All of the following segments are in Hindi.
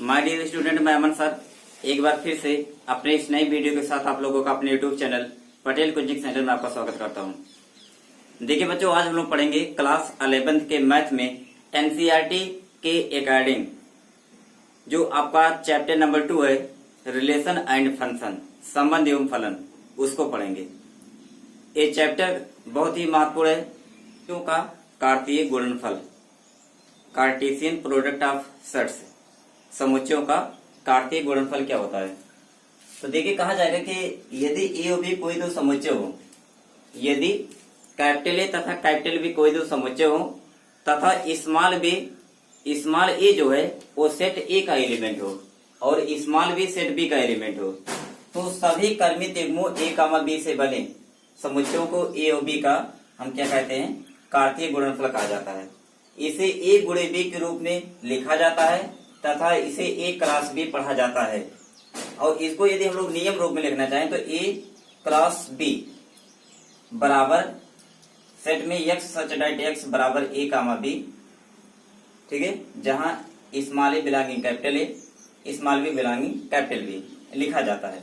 माय डियर स्टूडेंट, मैं अमन सर एक बार फिर से अपने इस नई वीडियो के साथ आप लोगों का अपने YouTube channel Patel coaching centre में आपका स्वागत करता हूं। देखिए बच्चों, आज हम लोग पढ़ेंगे क्लास 11th के मैथ में एनसीईआरटी के अकॉर्डिंग जो आपका चैप्टर नंबर 2 है, रिलेशन एंड फंक्शन, संबंध एवं फलन, उसको पढ़ेंगे। ये चैप्टर बहुत ही महत्वपूर्ण है क्योंकि कार्तीय गुणनफल, कार्टेशियन प्रोडक्ट ऑफ सेट्स, समुच्चयों का कार्तीय गुणनफल क्या होता है। तो देखिए, कहा जाएगा कि यदि ए और बी कोई दो समुच्चय हो, यदि कैपिटल ए तथा कैपिटल बी कोई दो समुच्चय हो तथा स्मॉल ए जो है वो सेट ए का एलिमेंट हो और स्मॉल बी सेट बी का एलिमेंट हो, तो सभी कर्मित युग्मों ए कामा बी से बने समुच्चयों को ए और बी का हम क्या कहते हैं, कार्तीय गुणनफल कहा जाता है। इसे ए गुणे बी के रूप में लिखा जाता है तथा इसे ए क्रॉस बी पढ़ा जाता है। और इसको यदि हम लोग नियम रूप में लिखना चाहें तो ए क्रॉस बी बराबर सेट में एक्स सच दैट एक्स बराबर ए कामा बी, ठीक है, जहां small a belonging capital A, small B belonging capital B लिखा जाता है।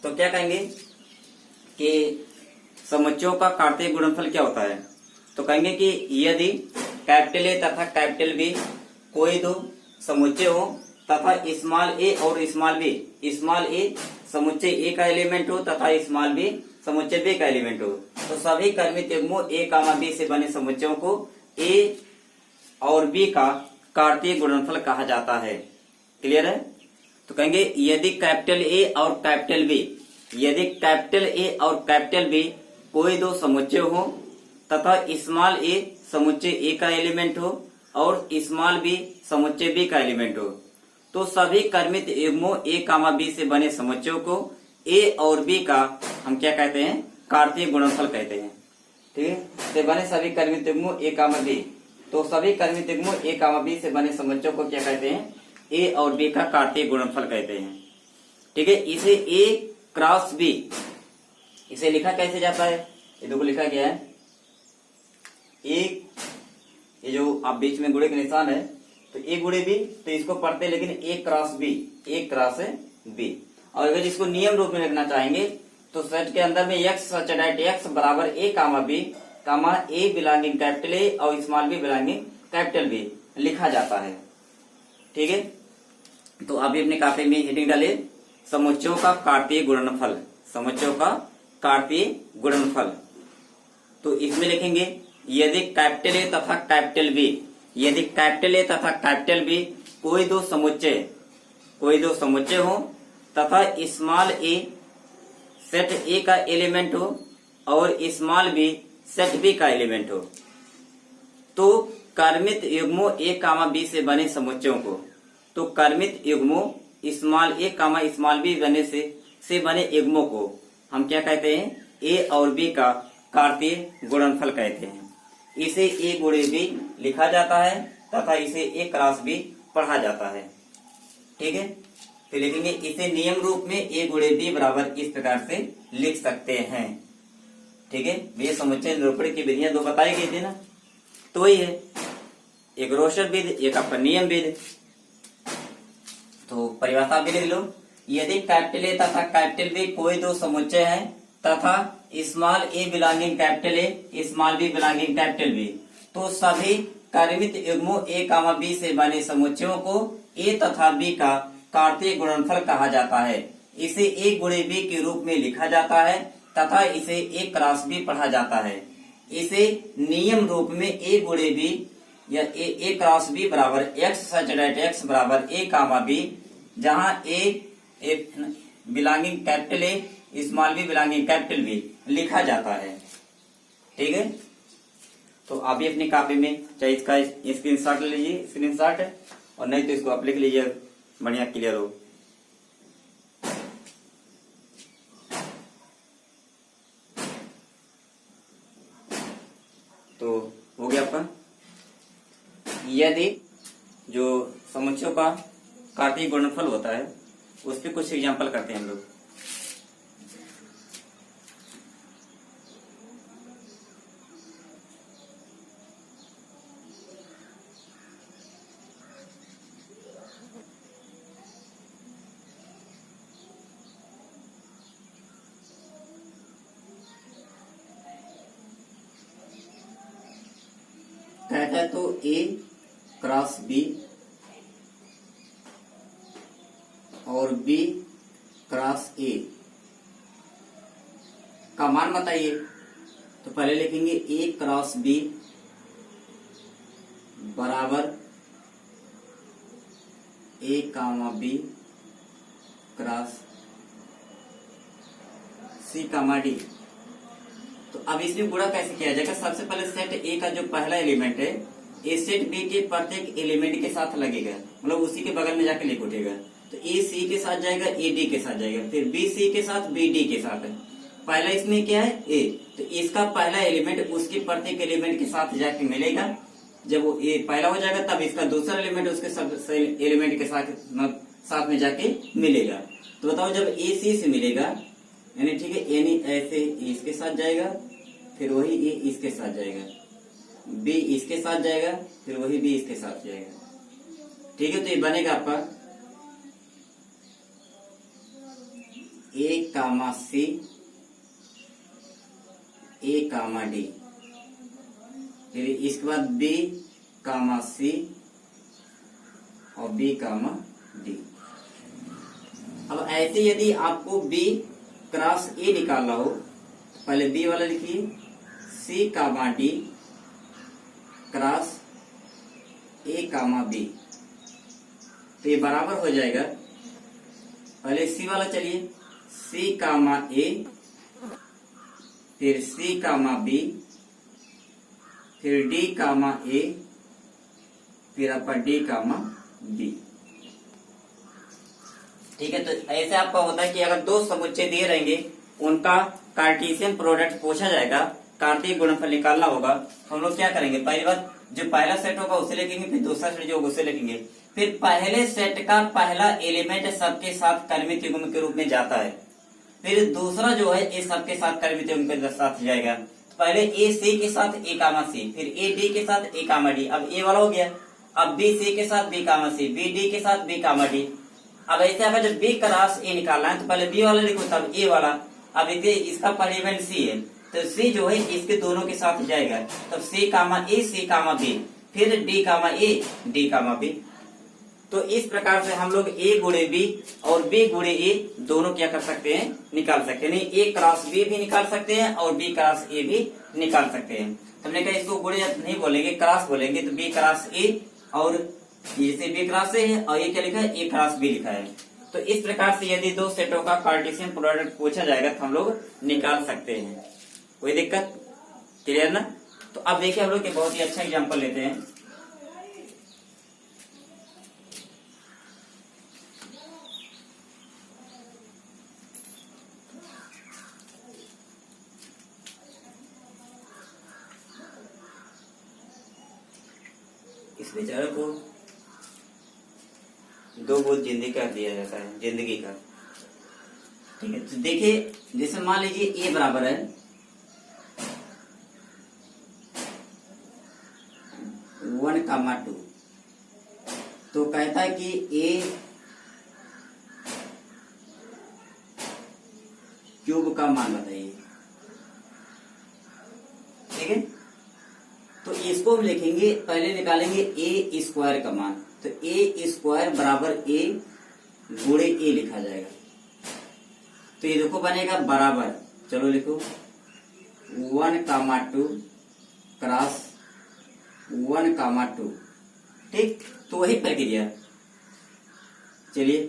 तो क्या कहेंगे कि समुच्चयों का कार्तीय गुणनफल क्या होता है। तो कहेंगे कि यदि कैपिटल ए तथा कैपिटल बी कोई दो समुच्चय हो तथा स्मॉल ए और स्मॉल ए समुच्चय ए का एलिमेंट हो तथा स्मॉल बी समुच्चय बी का एलिमेंट हो, तो सभी कर्मित युग्मों ए कामा बी से बने समुच्चयों को ए और बी का कार्तीय गुणनफल कहा जाता है। क्लियर है। तो कहेंगे यदि कैपिटल ए और कैपिटल बी, यदि कैपिटल ए और कैपिटल बी कोई दो समुच्चय हो तथा स्मॉल ए समुच्चय ए का एलिमेंट हो और स्मॉल बी समुच्चय बी का एलिमेंट हो, तो सभी कर्मित युग्मों ए कामा बी से बने समुच्चयों को ए और बी का हम क्या कहते हैं, कार्तीय गुणनफल कहते हैं। ठीक है, से बने सभी कर्मित युग्मों ए कामा बी, तो सभी कर्मित युग्मों ए कामा बी से बने समुच्चयों को क्या कहते हैं, ए और बी का कार्तीय गुणनफल कहते हैं। ठीक है, इसे ए क्रॉस बी, इसे लिखा कैसे जाता है, ये देखो लिखा गया है ए, ये जो आप बीच में गुणे का निशान है तो ए गुणे बी, तो इसको पढ़ते हैं लेकिन ए क्रॉस बी, ए क्रॉस बी। और अगर इसको नियम रूप में लिखना चाहेंगे तो सेट के अंदर में एक्स सच दैट एक्स बराबर ए comma B comma A belonging capital A और small B belonging capital B लिखा जाता है। ठीक है, तो अभी अपने कॉपी में हेडिंग डाले समुच्चयों का कार्तीय गुणनफल, समुच्चयों का कार्तीय गुणनफल। तो इसमें लिखेंगे यदि कैपिटल ए तथा कैपिटल बी, यदि कैपिटल ए तथा कैपिटल बी कोई दो समुच्चय हो तथा स्मॉल ए सेट ए का एलिमेंट हो और स्मॉल बी सेट बी का एलिमेंट हो, तो कर्मित युग्मों ए कामा बी से बने समुच्चयों को, तो कर्मित युग्मों स्मॉल ए कामा स्मॉल बी बने से बने युग्मों को हम क्या कहते हैं, ए और बी का कार्तीय गुणनफल कहते हैं। इसे ए गुणे बी लिखा जाता है तथा इसे ए क्रॉस बी पढ़ा जाता है। ठीक है, फिर लिखेंगे इसे नियम रूप में ए गुणे बी बराबर इस प्रकार से लिख सकते हैं। ठीक है, ये समुच्चय निरूपण की विधियां दो बताई गई थी ना, तो वही है, एक रोस्टर विधि, एक आपका नियम विधि। तो परिभाषा भी लिख लो, यदि कैपिटल ए तथा कैपिटल बी कोई दो समुच्चय है तथा small a belonging capital A small B belonging capital B, तो सभी कर्मित युग्मों ए कामा बी से बने समुच्चयों को ए तथा बी का कार्तीय गुणनफल कहा जाता है। इसे ए गुणे बी के रूप में लिखा जाता है तथा इसे ए क्रॉस बी पढ़ा जाता है। इसे नियम रूप में ए गुणे बी या ए क्रॉस बी बराबर एक्स सच दैट एक्स बराबर ए कामा बी, जहां A belonging capital A small B belonging capital B लिखा जाता है। ठीक है, तो अभी अपनी कॉपी में चाहे इसका स्क्रीनशॉट ले लीजिए, स्क्रीनशॉट, और नहीं तो इसको आप लिख लीजिए, बढ़िया क्लियर हो। तो हो गया आपका, यदि जो समुच्चयों का कार्तीय गुणनफल होता है उस पर कुछ एग्जांपल करते हैं हम लोग। जाए तो A क्रॉस B और B क्रॉस A का मान बताइए। तो पहले लिखेंगे A क्रॉस B बराबर A comma B cross C comma D। तो अब इसमें गुणा कैसे किया जाएगा? सबसे पहले सेट ए का जो पहला एलिमेंट है ए सेट बी के प्रत्येक एलिमेंट के साथ लगेगा, मतलब उसी के बगल में जाके लिख उठेगा। तो ए सी के साथ जाएगा, ए डी के साथ जाएगा, फिर बी सी के साथ, बी डी के साथ है। पहला इसमें क्या है? ए। तो इसका पहला एलिमेंट उसके प्रत्येक एलिमेंट के साथ जाके मिलेगा। जब वो ए पहला हो जाएगा तब इसका दूसरा एलिमेंट उसके सब एलिमेंट के साथ में जाके मिलेगा। तो बताओ जब ए सी से मिलेगा यानी ठीक है, यानी ऐसे इसके साथ जाएगा, फिर वही ए इसके साथ जाएगा, बी इसके साथ जाएगा, फिर वही बी इसके साथ जाएगा। ठीक है, तो ये बनेगा आपका ए कामा सी, ए कामा डी, फिर इसके बाद बी कामा सी और बी कामा डी। अब ऐसे यदि आपको बी क्रॉस ए निकालना हो तो पहले बी वाला लिखिए, C comma D cross A comma B. तो ये बराबर हो जाएगा, पहले सी वाला चलिए, सी कामा ए, फिर सी कामा बी, फिर डी कामा ए, फिर आपका डी कामा बी। ठीक है, तो ऐसे आपका होता है कि अगर दो समुच्चय दिए रहेंगे उनका कार्टेशियन प्रोडक्ट पूछा जाएगा, कार्तीय गुणनफल निकालना होगा, तो हम लोग क्या करेंगे? पहली बार जो पहला सेट होगा उसे लिखेंगे, फिर दूसरा सेट जो होगा उसे लिखेंगे, फिर पहले सेट का पहला एलिमेंट सबके साथ कर्मित युग्म के रूप में जाता है, फिर दूसरा जो है ए सबके साथ कर्मित युग्म के साथ जाएगा। तो पहले ए सी के साथ ए कामा सी, फिर ए डी के साथ ए कामा डी। अब ए वाला हो गया, अब बी सी के साथ बी कामा सी, बी डी के साथ बी कामा डी। अब ऐसे अगर जब बी क्रॉस ए निकालना है तो पहले बी वाला लिखो तब ए वाला। अब इसे इसका पहला एलिमेंट सी है तो सी जो है इसके दोनों के साथ जाएगा, तब सी कामा ए, सी कामा बी, फिर डी कामा ए, डी कामा बी। तो इस प्रकार से हम लोग ए गुणे बी और बी गुणे ए दोनों क्या कर सकते हैं? निकाल सकते हैं। ए क्रॉस बी भी निकाल सकते हैं और बी क्रॉस ए भी निकाल सकते हैं। तो हमने कहा इसको गुणे नहीं बोलेंगे, क्रॉस बोलेंगे। तो बी क्रॉस ए और जैसे बी क्रॉस ए है और ये क्या लिखा है? ए क्रॉस बी लिखा है। तो इस प्रकार से यदि दो सेटों का कार्टेशियन प्रोडक्ट पूछा जाएगा तो हम लोग निकाल सकते हैं। कोई दिक्कत? क्लियर ना? तो अब देखिए हम लोग बहुत ही अच्छा एग्जांपल लेते हैं। इस बेचारे को दो बोझ जिंदगी का दिया जाता है, जिंदगी का। ठीक है, तो देखिए जैसे मान लीजिए ए बराबर है 1,2, तो कहता है कि ए क्यूब का मान बताइए। ठीक है, तो इसको हम लिखेंगे, पहले निकालेंगे ए स्क्वायर का मान। तो ए स्क्वायर बराबर ए गुणे ए लिखा जाएगा। तो ये देखो बनेगा बराबर, चलो लिखो 1,2 क्रॉस 1,2। ठीक, तो वही प्रक्रिया। चलिए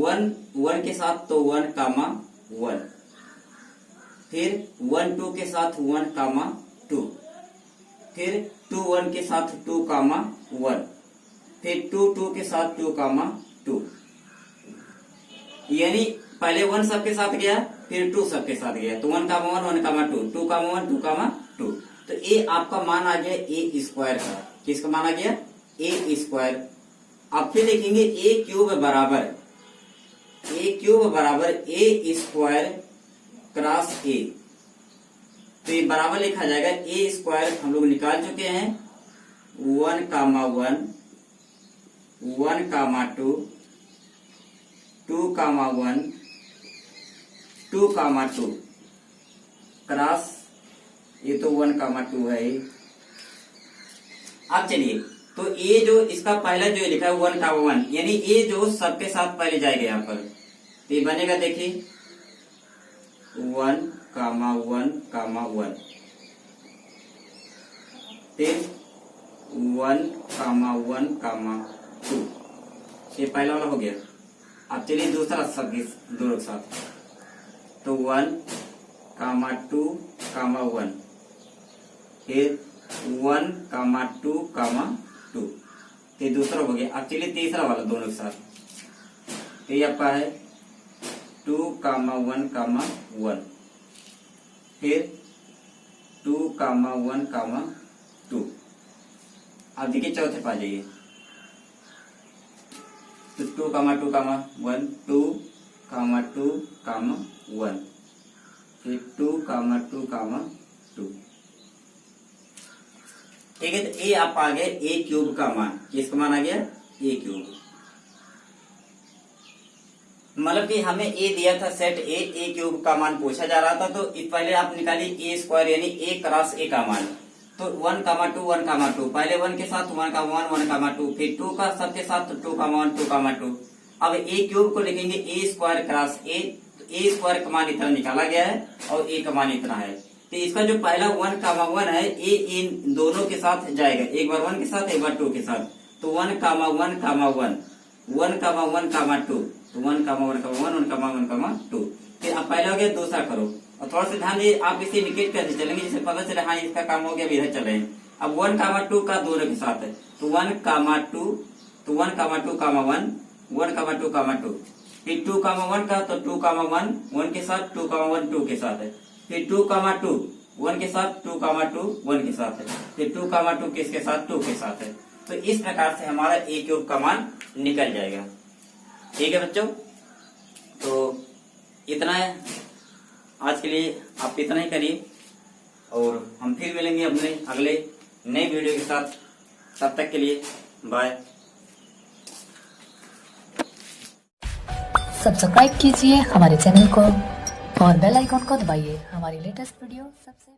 1 के साथ तो 1,1, फिर 1,2 के साथ 1,2, फिर 2,1 के साथ 2,1, फिर 2,2 के साथ 2,2। यानी पहले 1 सबके साथ गया, फिर 2 सबके साथ गया, तो 1,1, 1,2, 2,1, 2,2। तो ए आपका मान आ गया ए स्क्वायर का। किसका मान आ गया? ए स्क्वायर। अब फिर लिखेंगे ए क्यूब बराबर ए स्क्वायर क्रॉस ए। तो ये बराबर लिखा जाएगा ए स्क्वायर हम लोग निकाल चुके हैं 1,1, 1,2, 2,1, 2,2 क्रॉस ये तो 1,2 है। अब चलिए, तो ये जो इसका पहला जो लिखा है 1 का 1, यानी ये जो सबके साथ पहले जाएगा यहाँ पर, तो ये बनेगा देखिए 1, 1, फिर 1, 1, 2, ये पहला वाला हो गया। अब चलिए दूसरा सब दोनों के साथ, तो 1, 2, 1, फिर 1, 2, 2, ये दूसरा हो गया। अब चलिए तीसरा वाला दोनों के साथ, तो ये आपका है 2, 1, 1, फिर 2, 1, 2। अब देखिए चौथे पा जाइए, तो 2, 2, 1, 2, 2, 1, फिर 2, 2, 2। ठीक है, तो ये आप आ गए ए क्यूब का मान। किसका मान आ गया? ए क्यूब। मतलब कि हमें ए दिया था सेट ए क्यूब का मान पूछा जा रहा था, तो पहले आप निकालिए ए स्क्वायर यानी ए क्रॉस ए का मान। तो 1, 2, 1, 2, पहले 1 के साथ 1, 1, 2, फिर 2 का सबके साथ 2, 1, 2, 2। अब ए क्यूब को लिखेंगे ए स्क्वायर क्रॉस ए, तो ए स्क्वायर का मान इतना निकाला गया है और ए का मान इतना है। तो इसका जो पहला 1, 1 है, ए इन दोनों के साथ जाएगा, एक बार 1 के साथ एक बार 2 के साथ। तो 1, 1, 1, 1, 1, 2, तो 1, 1, 1, 2। फिर अब पहला हो गया, दूसरा करो और थोड़ा सा ध्यान दीजिए, आप इसे इंडिकेट करते चलेंगे जिससे पता चले हाँ इसका काम हो गया, इधर चल रहे हैं। अब 1, 2 का दोनों के साथ है, तो 1, 2, तो 1, 2, 1, 1, 2, 2, फिर 2, 1 का, तो 2, 1, 1 के साथ 2, 1, 2 के साथ है, फिर 2, 2, 1 के साथ 2, 2, 1 के साथ है, फिर 2, 2 किसके साथ? 2 के साथ है। तो इस प्रकार से हमारा ए क्यूब का मान निकल जाएगा। ठीक है बच्चों, तो इतना है आज के लिए, आप इतना ही करिए और हम फिर मिलेंगे अपने अगले नए वीडियो के साथ। तब तक के लिए बाय। सब्सक्राइब कीजिए हमारे चैनल को और बेल आइकॉन को दबाइए हमारी लेटेस्ट वीडियो सबसे